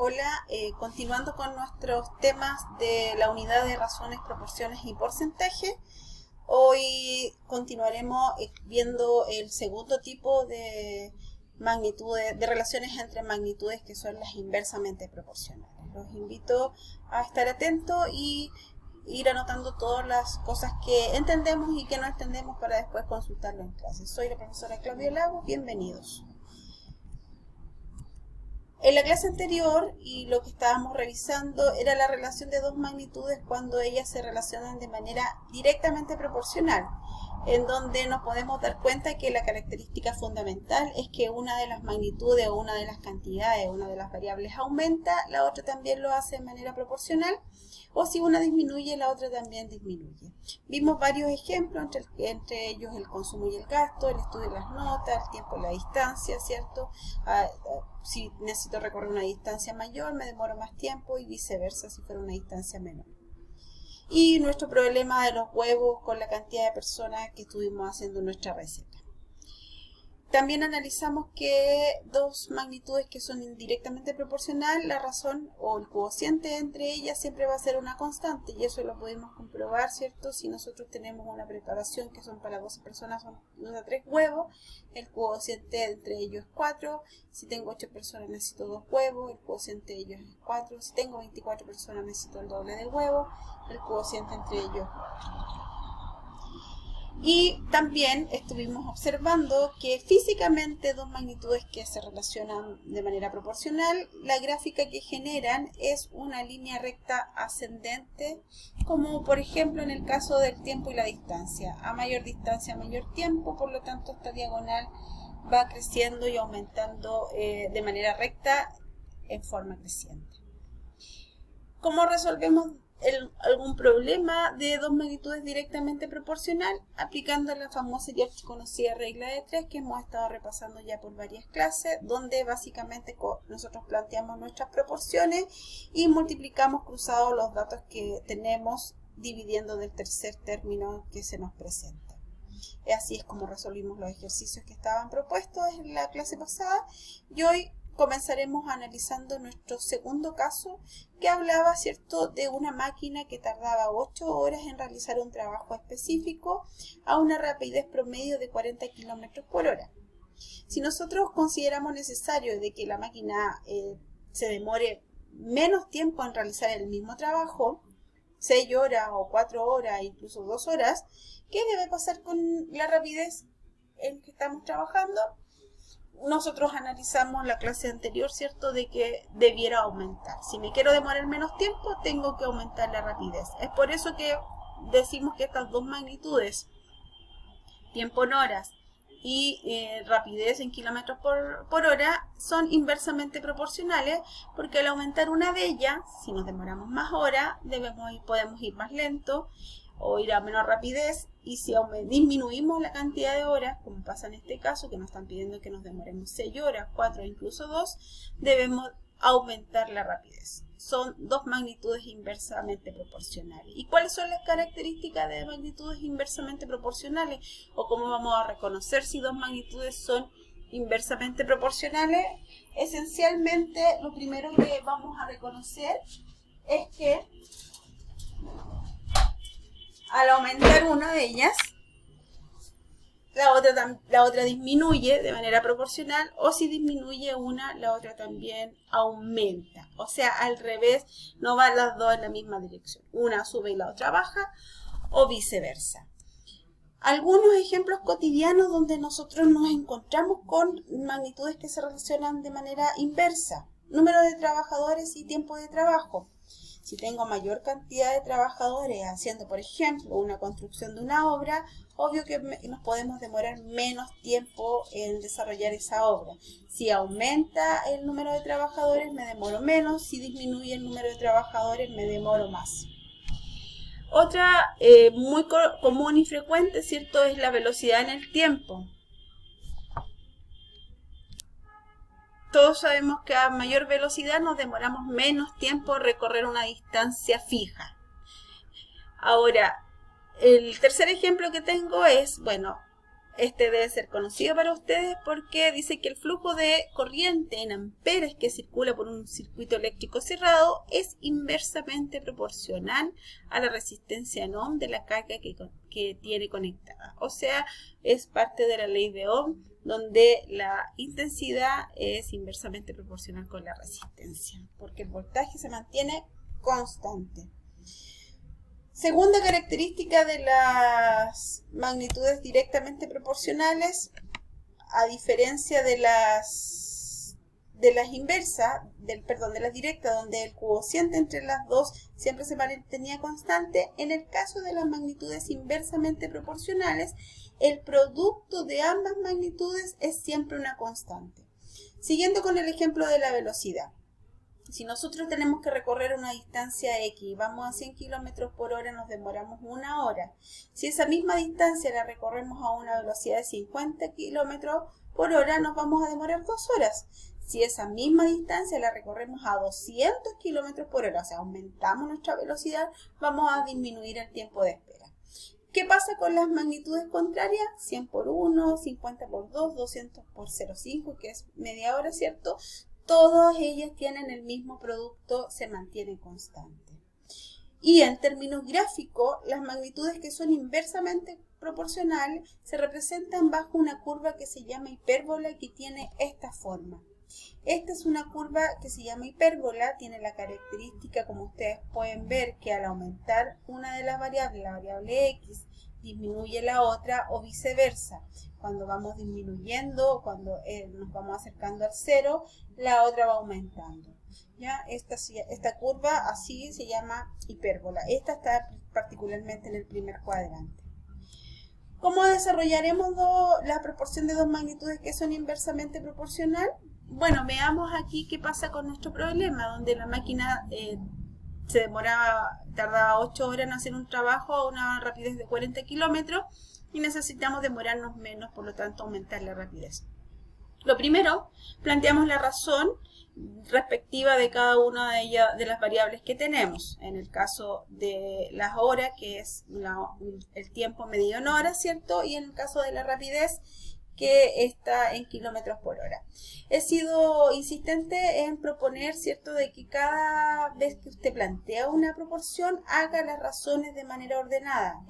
Hola, continuando con nuestros temas de la unidad de razones, proporciones y porcentaje, hoy continuaremos viendo el segundo tipo de magnitudes, de relaciones entre magnitudes, que son las inversamente proporcionales. Los invito a estar atentos y ir anotando todas las cosas que entendemos y que no entendemos para después consultarlo en clase. Soy la profesora Claudia Lagos, bienvenidos. En la clase anterior, y lo que estábamos revisando, era la relación de dos magnitudes cuando ellas se relacionan de manera directamente proporcional, en donde nos podemos dar cuenta que la característica fundamental es que una de las magnitudes o una de las cantidades, una de las variables aumenta, la otra también lo hace de manera proporcional, o si una disminuye, la otra también disminuye. Vimos varios ejemplos, entre ellos el consumo y el gasto, el estudio y las notas, el tiempo y la distancia, ¿cierto? Si necesito recorrer una distancia mayor, me demoro más tiempo y viceversa si fuera una distancia menor. Y nuestro problema de los huevos con la cantidad de personas que estuvimos haciendo nuestra receta. También analizamos que dos magnitudes que son indirectamente proporcionales, la razón o el cociente entre ellas siempre va a ser una constante, y eso lo podemos comprobar, ¿cierto? Si nosotros tenemos una preparación que son para 12 personas, son 2 a 3 huevos, el cociente entre ellos es 4, si tengo 8 personas necesito 2 huevos, el cociente de ellos es 4, si tengo 24 personas necesito el doble del huevo, el cociente entre ellos es 4. Y también estuvimos observando que físicamente dos magnitudes que se relacionan de manera proporcional, la gráfica que generan es una línea recta ascendente, como por ejemplo en el caso del tiempo y la distancia. A mayor distancia, mayor tiempo, por lo tanto esta diagonal va creciendo y aumentando de manera recta en forma creciente. ¿Cómo resolvemos algún problema de dos magnitudes directamente proporcional? Aplicando la famosa y archiconocida regla de 3 que hemos estado repasando ya por varias clases, donde básicamente nosotros planteamos nuestras proporciones y multiplicamos cruzados los datos que tenemos dividiendo del tercer término que se nos presenta. Así es como resolvimos los ejercicios que estaban propuestos en la clase pasada, y hoy comenzaremos analizando nuestro segundo caso, que hablaba, ¿cierto?, de una máquina que tardaba 8 horas en realizar un trabajo específico a una rapidez promedio de 40 km por hora. Si nosotros consideramos necesario de que la máquina se demore menos tiempo en realizar el mismo trabajo, 6 horas o 4 horas, incluso 2 horas, ¿qué debe pasar con la rapidez en que estamos trabajando? Nosotros analizamos la clase anterior, ¿cierto?, de que debiera aumentar. Si me quiero demorar menos tiempo, tengo que aumentar la rapidez. Es por eso que decimos que estas dos magnitudes, tiempo en horas y rapidez en kilómetros por hora, son inversamente proporcionales, porque al aumentar una de ellas, si nos demoramos más horas, podemos ir más lento o ir a menor rapidez, y si disminuimos la cantidad de horas, como pasa en este caso, que nos están pidiendo que nos demoremos 6 horas, 4 o incluso 2, debemos aumentar la rapidez. Son dos magnitudes inversamente proporcionales. ¿Y cuáles son las características de magnitudes inversamente proporcionales? ¿O cómo vamos a reconocer si dos magnitudes son inversamente proporcionales? Esencialmente, lo primero que vamos a reconocer es que al aumentar una de ellas, la otra disminuye de manera proporcional, o si disminuye una, la otra también aumenta. O sea, al revés, no van las dos en la misma dirección. Una sube y la otra baja, o viceversa. Algunos ejemplos cotidianos donde nosotros nos encontramos con magnitudes que se relacionan de manera inversa. Número de trabajadores y tiempo de trabajo. Si tengo mayor cantidad de trabajadores haciendo, por ejemplo, una construcción de una obra, obvio que nos podemos demorar menos tiempo en desarrollar esa obra. Si aumenta el número de trabajadores, me demoro menos. Si disminuye el número de trabajadores, me demoro más. Otra muy común y frecuente, ¿cierto?, es la velocidad en el tiempo. Todos sabemos que a mayor velocidad nos demoramos menos tiempo en recorrer una distancia fija. Ahora, el tercer ejemplo que tengo es, bueno, Este debe ser conocido para ustedes porque dice que el flujo de corriente en amperes que circula por un circuito eléctrico cerrado es inversamente proporcional a la resistencia en ohm de la carga que tiene conectada. O sea, es parte de la ley de Ohm, donde la intensidad es inversamente proporcional con la resistencia, porque el voltaje se mantiene constante. Segunda característica de las magnitudes directamente proporcionales, a diferencia de las inversas, de las directas, donde el cociente entre las dos siempre se mantenía constante, en el caso de las magnitudes inversamente proporcionales, el producto de ambas magnitudes es siempre una constante. Siguiendo con el ejemplo de la velocidad. Si nosotros tenemos que recorrer una distancia X, vamos a 100 km por hora, nos demoramos 1 hora. Si esa misma distancia la recorremos a una velocidad de 50 km por hora, nos vamos a demorar 2 horas. Si esa misma distancia la recorremos a 200 km por hora, o sea, aumentamos nuestra velocidad, vamos a disminuir el tiempo de espera. ¿Qué pasa con las magnitudes contrarias? 100 por 1, 50 por 2, 200 por 0,5, que es media hora, ¿cierto? Todas ellas tienen el mismo producto, se mantiene constante. Y en términos gráficos, las magnitudes que son inversamente proporcionales se representan bajo una curva que se llama hipérbola y que tiene esta forma. Esta es una curva que se llama hipérbola, tiene la característica, como ustedes pueden ver, que al aumentar una de las variables, la variable X, disminuye la otra o viceversa. Cuando vamos disminuyendo, cuando nos vamos acercando al cero, la otra va aumentando. ¿Ya? Esta curva así se llama hipérbola. Esta está particularmente en el primer cuadrante. ¿Cómo desarrollaremos la proporción de dos magnitudes que son inversamente proporcional? Bueno, veamos aquí qué pasa con nuestro problema, donde la máquina tardaba 8 horas en hacer un trabajo a una rapidez de 40 kilómetros y necesitamos demorarnos menos, por lo tanto aumentar la rapidez. Lo primero, planteamos la razón respectiva de cada una de las variables que tenemos. En el caso de las horas, que es el tiempo medido en horas, ¿cierto? Y en el caso de la rapidez, que está en kilómetros por hora. He sido insistente en proponer, ¿cierto?, de que cada vez que usted plantea una proporción, haga las razones de manera ordenada.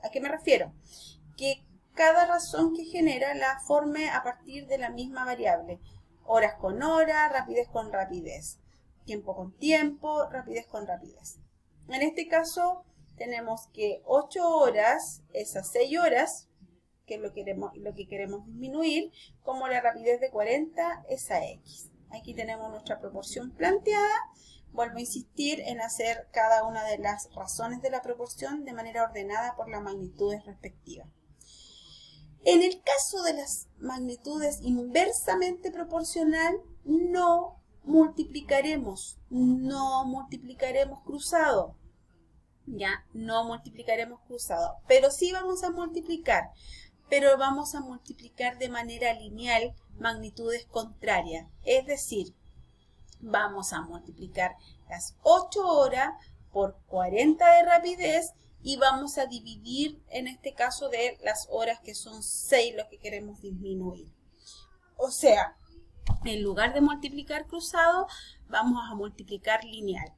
¿A qué me refiero? Que cada razón que genera la forme a partir de la misma variable. Horas con hora, rapidez con rapidez. Tiempo con tiempo, rapidez con rapidez. En este caso, tenemos que 8 horas es a 6 horas, que es lo que queremos disminuir, como la rapidez de 40 es a X. Aquí tenemos nuestra proporción planteada. Vuelvo a insistir en hacer cada una de las razones de la proporción de manera ordenada por las magnitudes respectivas. En el caso de las magnitudes inversamente proporcional, no multiplicaremos cruzado. Ya, no multiplicaremos cruzado, pero sí vamos a multiplicar. Pero vamos a multiplicar de manera lineal magnitudes contrarias. Es decir, vamos a multiplicar las 8 horas por 40 de rapidez y vamos a dividir en este caso de las horas que son 6 lo que queremos disminuir. O sea, en lugar de multiplicar cruzado, vamos a multiplicar lineal.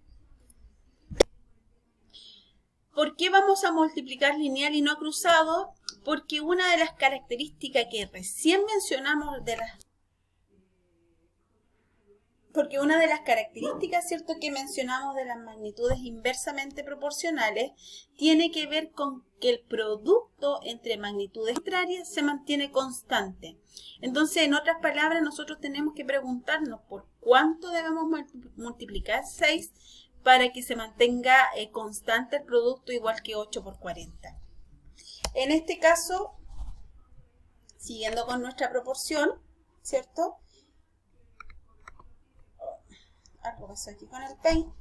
¿Por qué vamos a multiplicar lineal y no cruzado? Porque una de las características que recién mencionamos ¿cierto?, que mencionamos de las magnitudes inversamente proporcionales tiene que ver con que el producto entre magnitudes contrarias se mantiene constante. Entonces, en otras palabras, nosotros tenemos que preguntarnos por cuánto debemos multiplicar 6 para que se mantenga constante el producto igual que 8 por 40. En este caso, siguiendo con nuestra proporción, ¿cierto? Algo pasó aquí con el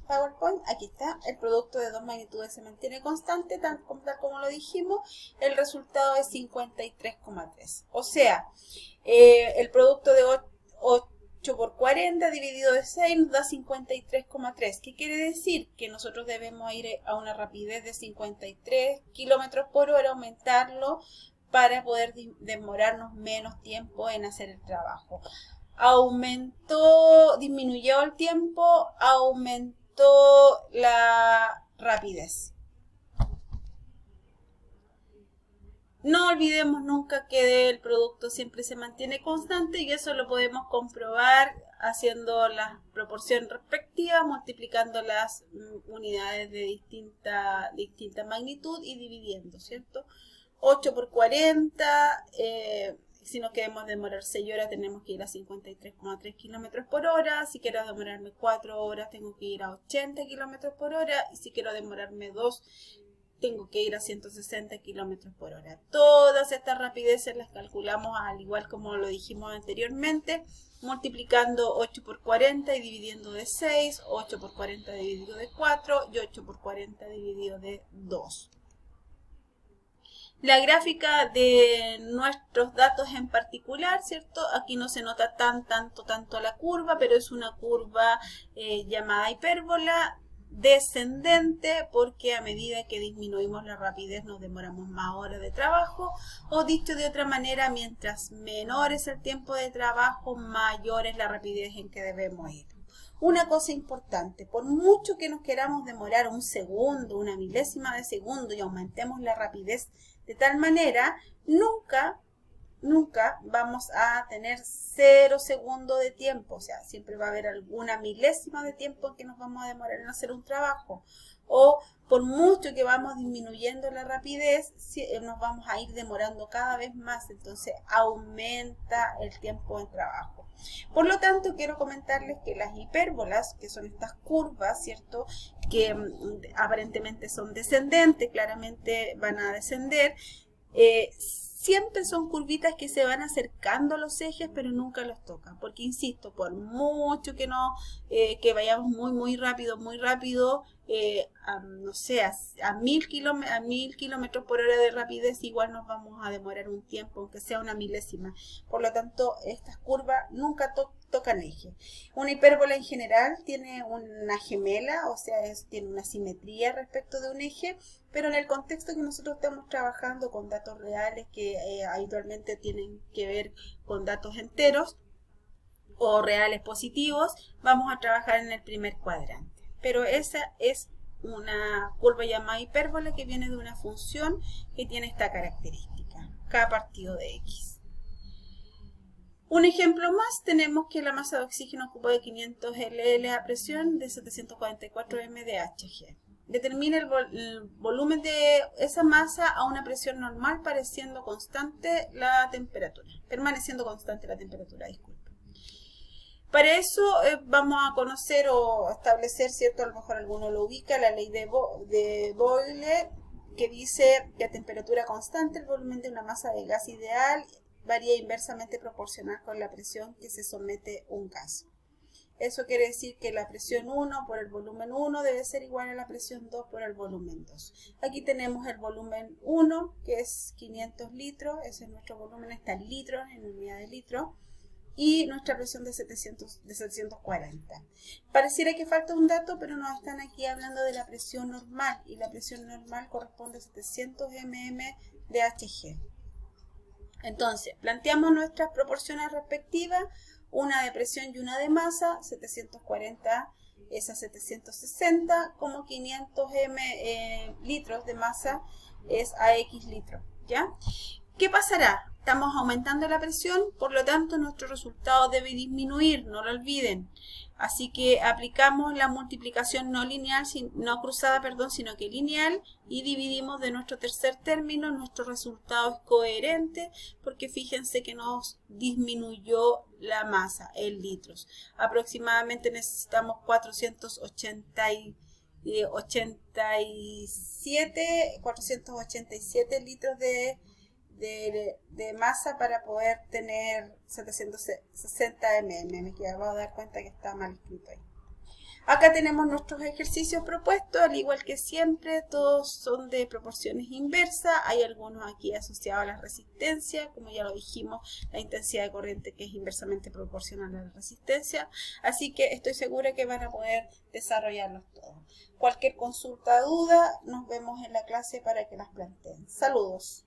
PowerPoint. Aquí está, el producto de dos magnitudes se mantiene constante, tal como lo dijimos. El resultado es 53,3. O sea, el producto de 8 por 40 dividido de 6 nos da 53,3. ¿Qué quiere decir? Que nosotros debemos ir a una rapidez de 53 kilómetros por hora, aumentarlo para poder demorarnos menos tiempo en hacer el trabajo. Disminuyó el tiempo, aumentó la rapidez. No olvidemos nunca que el producto siempre se mantiene constante y eso lo podemos comprobar haciendo la proporción respectiva, multiplicando las unidades de distinta magnitud y dividiendo, ¿cierto? 8 por 40, si nos queremos demorar 6 horas tenemos que ir a 53,3 kilómetros por hora, si quiero demorarme 4 horas tengo que ir a 80 kilómetros por hora y si quiero demorarme 2 tengo que ir a 160 kilómetros por hora. Todas estas rapideces las calculamos al igual como lo dijimos anteriormente, multiplicando 8 por 40 y dividiendo de 6, 8 por 40 dividido de 4 y 8 por 40 dividido de 2. La gráfica de nuestros datos en particular, ¿cierto? Aquí no se nota tanto la curva, pero es una curva llamada hipérbola descendente porque a medida que disminuimos la rapidez nos demoramos más horas de trabajo, o dicho de otra manera, mientras menor es el tiempo de trabajo, mayor es la rapidez en que debemos ir. Una cosa importante, por mucho que nos queramos demorar un segundo, una milésima de segundo y aumentemos la rapidez de tal manera, nunca vamos a tener 0 segundos de tiempo, o sea, siempre va a haber alguna milésima de tiempo en que nos vamos a demorar en hacer un trabajo. O por mucho que vamos disminuyendo la rapidez, nos vamos a ir demorando cada vez más, entonces aumenta el tiempo de trabajo. Por lo tanto, quiero comentarles que las hipérbolas, que son estas curvas, ¿cierto?, que aparentemente son descendentes, claramente van a descender, siempre son curvitas que se van acercando a los ejes, pero nunca los tocan. Porque, insisto, por mucho que que vayamos muy rápido, no sé, a 1000 kilómetros por hora de rapidez, igual nos vamos a demorar un tiempo, aunque sea una milésima. Por lo tanto, estas curvas nunca tocan eje. Una hipérbola en general tiene una gemela, o sea, tiene una simetría respecto de un eje, pero en el contexto que nosotros estamos trabajando con datos reales que habitualmente tienen que ver con datos enteros o reales positivos, vamos a trabajar en el primer cuadrante. Pero esa es una curva llamada hipérbola que viene de una función que tiene esta característica, k partido de x. Un ejemplo más, tenemos que la masa de oxígeno ocupa de 500 ll a presión de 744 mdHg. Determina el volumen de esa masa a una presión normal permaneciendo constante la temperatura, disculpe. Para eso vamos a conocer o establecer, ¿cierto? A lo mejor alguno lo ubica, la ley de Boyle, que dice que a temperatura constante el volumen de una masa de gas ideal varía inversamente proporcional con la presión que se somete un gas. Eso quiere decir que la presión 1 por el volumen 1 debe ser igual a la presión 2 por el volumen 2. Aquí tenemos el volumen 1, que es 500 litros, ese es nuestro volumen, está en litros, en unidad de litro, y nuestra presión de 740. Pareciera que falta un dato, pero nos están aquí hablando de la presión normal, y la presión normal corresponde a 700 mm de Hg. Entonces, planteamos nuestras proporciones respectivas, una de presión y una de masa, 740 es a 760, como 500 litros de masa es a X litros, ¿ya? ¿Qué pasará? Estamos aumentando la presión, por lo tanto nuestro resultado debe disminuir, no lo olviden. Así que aplicamos la multiplicación no cruzada, sino que lineal, y dividimos de nuestro tercer término. Nuestro resultado es coherente porque fíjense que nos disminuyó la masa en litros. Aproximadamente necesitamos 487 litros de masa para poder tener 760 mm. Me acabo de dar cuenta que está mal escrito ahí. Acá tenemos nuestros ejercicios propuestos, al igual que siempre, todos son de proporciones inversas. Hay algunos aquí asociados a la resistencia, como ya lo dijimos, la intensidad de corriente que es inversamente proporcional a la resistencia. Así que estoy segura que van a poder desarrollarlos todos. Cualquier consulta o duda, nos vemos en la clase para que las planteen. Saludos.